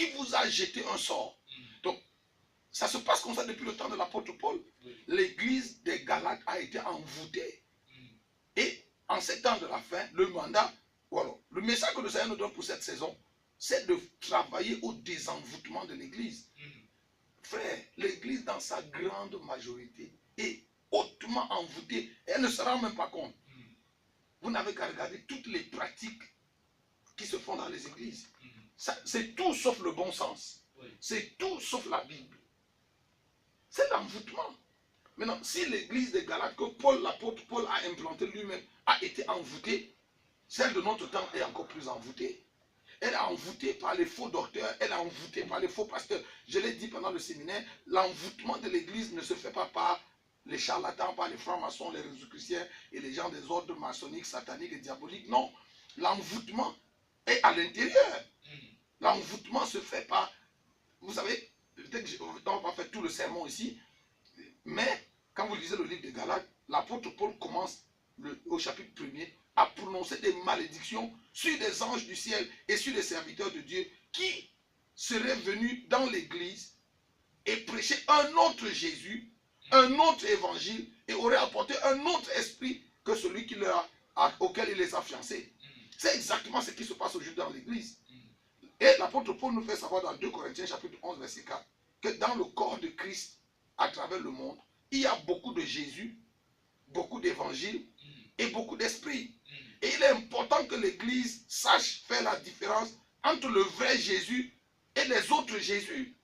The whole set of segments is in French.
qui vous a jeté un sort. Donc, ça se passe comme ça depuis le temps de l'apôtre Paul. L'église des Galates a été envoûtée. Et en ces temps de la fin, le mandat, voilà, le message que le Seigneur nous donne pour cette saison, c'est de travailler au désenvoûtement de l'église. Frère, l'église dans sa grande majorité est hautement envoûtée. Elle ne se rend même pas compte. Vous n'avez qu'à regarder toutes les pratiques qui se font dans les églises. C'est tout sauf le bon sens. C'est tout sauf la Bible. C'est l'envoûtement. Maintenant, si l'église des Galates que Paul, l'apôtre Paul a implanté lui-même, a été envoûtée, celle de notre temps est encore plus envoûtée. Elle est envoûtée par les faux docteurs, elle est envoûtée par les faux pasteurs. Je l'ai dit pendant le séminaire, l'envoûtement de l'église ne se fait pas par les charlatans, par les francs-maçons, les rosicruciens et les gens des ordres maçonniques, sataniques et diaboliques. Non, l'envoûtement est à l'intérieur. L'envoûtement se fait par, vous savez, peut-être que on ne va pas faire tout le sermon ici, mais quand vous lisez le livre de Galates, l'apôtre Paul commence au chapitre 1er à prononcer des malédictions sur des anges du ciel et sur les serviteurs de Dieu qui seraient venus dans l'église et prêcher un autre Jésus, un autre évangile et auraient apporté un autre esprit que celui auquel il les a fiancés. C'est exactement ce qui se passe aujourd'hui dans l'église. Et l'apôtre Paul nous fait savoir dans 2 Corinthiens chapitre 11 verset 4 que dans le corps de Christ à travers le monde, il y a beaucoup de Jésus, beaucoup d'évangiles et beaucoup d'esprits. Et il est important que l'église sache faire la différence entre le vrai Jésus et les autres Jésus.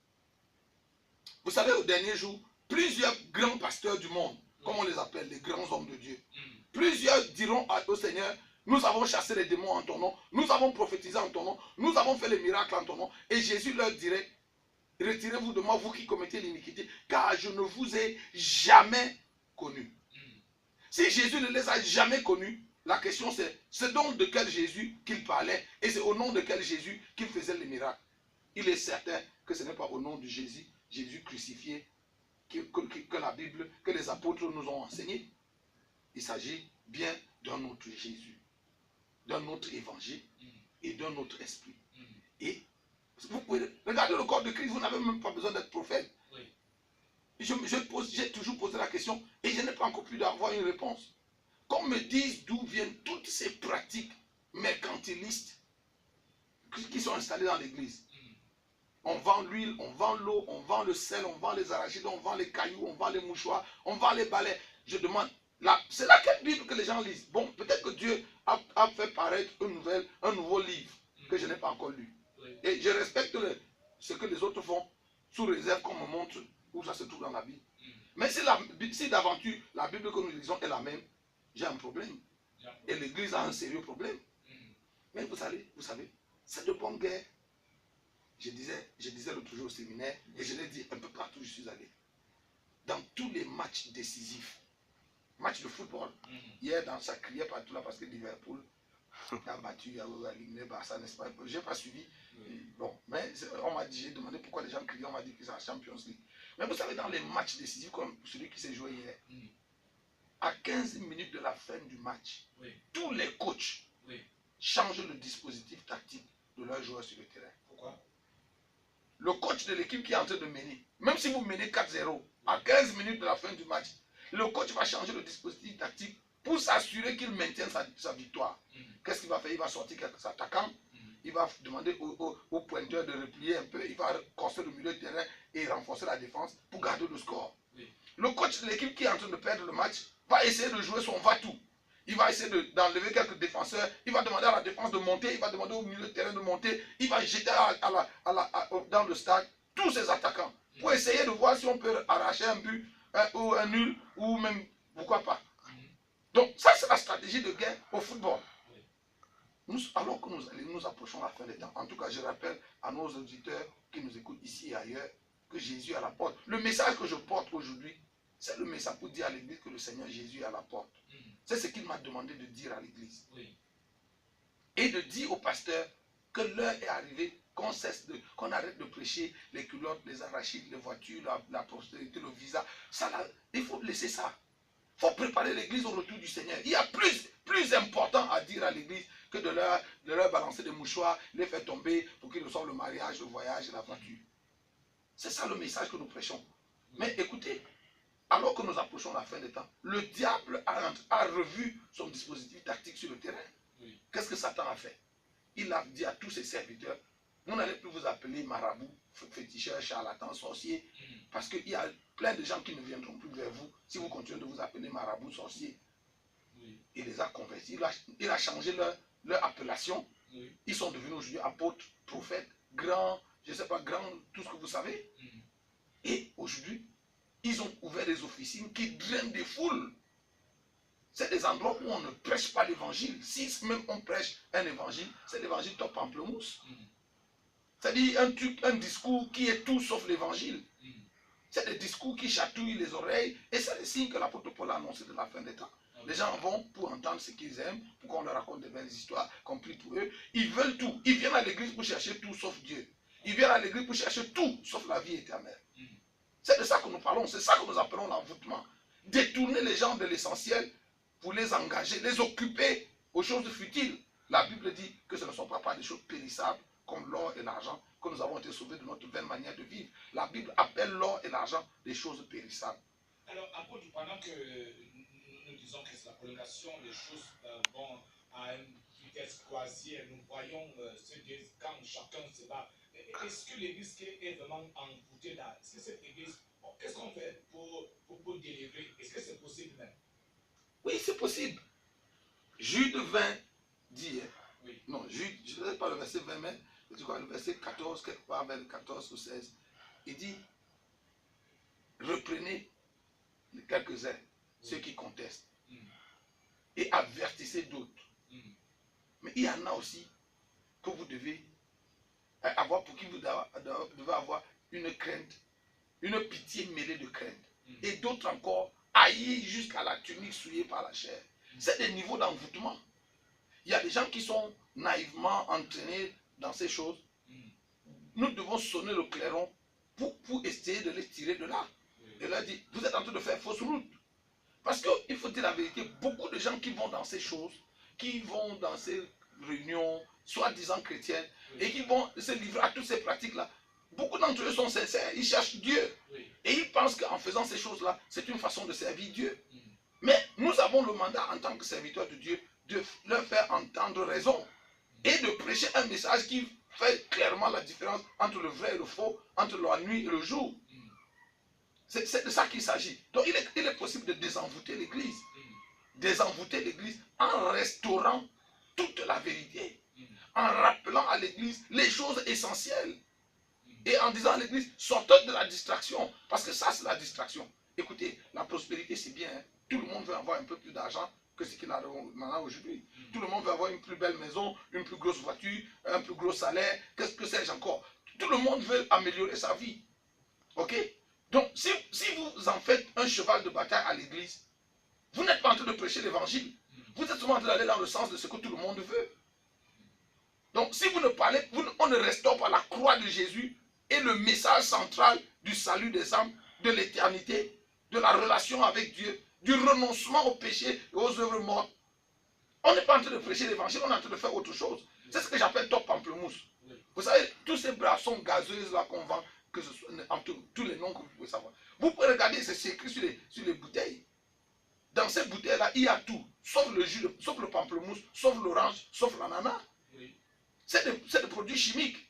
Vous savez, au dernier jour, plusieurs grands pasteurs du monde, comme on les appelle, les grands hommes de Dieu, plusieurs diront au Seigneur, nous avons chassé les démons en ton nom, nous avons prophétisé en ton nom, nous avons fait les miracles en ton nom. Et Jésus leur dirait, retirez-vous de moi, vous qui commettez l'iniquité, car je ne vous ai jamais connus. Si Jésus ne les a jamais connus, la question c'est donc de quel Jésus qu'il parlait et c'est au nom de quel Jésus qu'il faisait les miracles. Il est certain que ce n'est pas au nom de Jésus crucifié que la Bible, que les apôtres nous ont enseigné. Il s'agit bien d'un autre Jésus, d'un autre évangile et d'un autre esprit. Et vous pouvez regarder le corps de Christ, vous n'avez même pas besoin d'être prophète. J'ai toujours posé la question et je n'ai pas encore pu avoir une réponse. Qu'on me dise d'où viennent toutes ces pratiques mercantilistes qui sont installées dans l'église. On vend l'huile, on vend l'eau, on vend le sel, on vend les arachides, on vend les cailloux, on vend les mouchoirs, on vend les balais. Je demande, c'est laquelle Bible que les gens lisent? Bon, peut-être que Dieu a fait paraître un nouveau livre que je n'ai pas encore lu. Et je respecte ce que les autres font, sous réserve qu'on me montre où ça se trouve dans la Bible. Mais si d'aventure la Bible que nous lisons est la même, j'ai un problème. Et l'église a un sérieux problème. Mais vous savez, c'est de bonne guerre. Je disais l'autre jour au séminaire, et je l'ai dit un peu partout où je suis allé. Dans tous les matchs décisifs, matchs de football, hier ça criait partout là parce que Liverpool a battu, a éliminé Barça, n'est-ce pas? Je n'ai pas suivi. Bon, mais on m'a dit, j'ai demandé pourquoi les gens criaient, on m'a dit que c'est la Champions League. Mais vous savez, dans les matchs décisifs comme celui qui s'est joué hier, à 15 minutes de la fin du match, tous les coachs changent le dispositif tactique de leurs joueurs sur le terrain. Pourquoi? Le coach de l'équipe qui est en train de mener, même si vous menez 4-0, à 15 minutes de la fin du match, le coach va changer le dispositif tactique pour s'assurer qu'il maintienne sa victoire. Qu'est-ce qu'il va faire? Il va sortir quelques attaquants, il va demander au pointeur de replier un peu, il va construire le milieu de terrain et renforcer la défense pour garder le score. Le coach de l'équipe qui est en train de perdre le match va essayer de jouer son va-tout. Il va essayer d'enlever quelques défenseurs, il va demander à la défense de monter, il va demander au milieu de terrain de monter, il va jeter dans le stade tous ses attaquants pour essayer de voir si on peut arracher un but ou un nul ou même pourquoi pas. Donc ça c'est la stratégie de guerre au football. Alors que nous approchons la fin des temps, en tout cas je rappelle à nos auditeurs qui nous écoutent ici et ailleurs que Jésus est à la porte. Le message que je porte aujourd'hui, c'est le message pour dire à l'église que le Seigneur Jésus est à la porte. C'est ce qu'il m'a demandé de dire à l'église. Et de dire au pasteur que l'heure est arrivée, qu'on arrête de prêcher les culottes, les arachides, les voitures, la prospérité, le visa. Il faut laisser ça. Il faut préparer l'église au retour du Seigneur. Il y a plus important à dire à l'église que de leur balancer des mouchoirs, les faire tomber pour qu'ils reçoivent le mariage, le voyage et la voiture. C'est ça le message que nous prêchons. Mais écoutez, alors que nous approchons la fin des temps, le diable a revu son dispositif tactique sur le terrain. Oui. Qu'est-ce que Satan a fait? Il a dit à tous ses serviteurs, vous n'allez plus vous appeler marabout, féticheur, charlatan, sorcier, parce qu'il y a plein de gens qui ne viendront plus vers vous si vous continuez de vous appeler marabout, sorcier. Oui. Il les a convertis, il a changé leur appellation. Oui. Ils sont devenus aujourd'hui apôtres, prophètes, grands, je ne sais pas, grands, tout ce que vous savez. Et aujourd'hui, ils ont ouvert des officines qui drainent des foules. C'est des endroits où on ne prêche pas l'évangile. Si même on prêche un évangile, c'est l'évangile top pamplemousse. C'est-à-dire un discours qui est tout sauf l'évangile. C'est des discours qui chatouillent les oreilles. Et c'est le signe que l'apôtre Paul a annoncé de la fin des temps. Les gens vont pour entendre ce qu'ils aiment, pour qu'on leur raconte de belles histoires, qu'on prie pour eux. Ils veulent tout. Ils viennent à l'église pour chercher tout sauf Dieu. Ils viennent à l'église pour chercher tout sauf la vie éternelle. C'est de ça que nous parlons. C'est ça que nous appelons l'envoûtement. Détourner les gens de l'essentiel pour les engager, les occuper aux choses futiles. La Bible dit que ce ne sont pas des choses périssables comme l'or et l'argent, que nous avons été sauvés de notre vaine manière de vivre. La Bible appelle l'or et l'argent des choses périssables. Alors, pendant que nous disons que c'est la prolongation, les choses vont à une vitesse croisière, nous voyons quand chacun se bat. Est-ce que l'église est vraiment envoûtée là? Est-ce que cette église, qu'est-ce qu'on fait pour délivrer? Est-ce que c'est possible même? Oui, c'est possible. Jude 20 dit, oui. Non, Jude, je ne sais pas le verset 20, mais je crois le verset 14, quelque part vers le 14 ou 16, il dit, reprenez quelques-uns, ceux qui contestent, et avertissez d'autres. Mais il y en a aussi que vous devez avoir, pour qui vous devez avoir une crainte, une pitié mêlée de crainte. Et d'autres encore, haïs jusqu'à la tunique souillée par la chair. C'est des niveaux d'envoûtement. Il y a des gens qui sont naïvement entraînés dans ces choses. Nous devons sonner le clairon pour essayer de les tirer de là. Et leur dire, vous êtes en train de faire fausse route. Parce qu'il faut dire la vérité, beaucoup de gens qui vont dans ces choses, qui vont dans ces réunions, soi-disant chrétiennes, et qui vont se livrer à toutes ces pratiques-là, beaucoup d'entre eux sont sincères, ils cherchent Dieu. Et ils pensent qu'en faisant ces choses-là, c'est une façon de servir Dieu. Mais nous avons le mandat en tant que serviteurs de Dieu de leur faire entendre raison et de prêcher un message qui fait clairement la différence entre le vrai et le faux, entre la nuit et le jour. C'est de ça qu'il s'agit. Donc il est possible de désenvoûter l'Église. Désenvoûter l'Église en restaurant toute la vérité. En rappelant à l'Église les choses essentielles. Et en disant à l'Église, sortez de la distraction. Parce que ça, c'est la distraction. Écoutez, la prospérité, c'est bien. Hein. Tout le monde veut avoir un peu plus d'argent que ce qu'il en a aujourd'hui. Tout le monde veut avoir une plus belle maison, une plus grosse voiture, un plus gros salaire. Qu'est-ce que sais-je encore? Tout le monde veut améliorer sa vie. Ok? Donc, si vous en faites un cheval de bataille à l'église, vous n'êtes pas en train de prêcher l'évangile. Vous êtes seulement en train d'aller dans le sens de ce que tout le monde veut. Donc, si vous ne parlez, on ne restaure pas la croix de Jésus et le message central du salut des âmes, de l'éternité, de la relation avec Dieu, du renoncement au péché et aux œuvres mortes. On n'est pas en train de prêcher l'évangile, on est en train de faire autre chose. C'est ce que j'appelle top pamplemousse. Vous savez, tous ces brassons gazeuses là qu'on vend, que ce soit entre tous les noms que vous pouvez savoir. Vous pouvez regarder, c'est écrit sur les bouteilles. Dans ces bouteilles-là, il y a tout, sauf le jus, sauf le pamplemousse, sauf l'orange, sauf l'ananas. Oui. C'est des produits chimiques.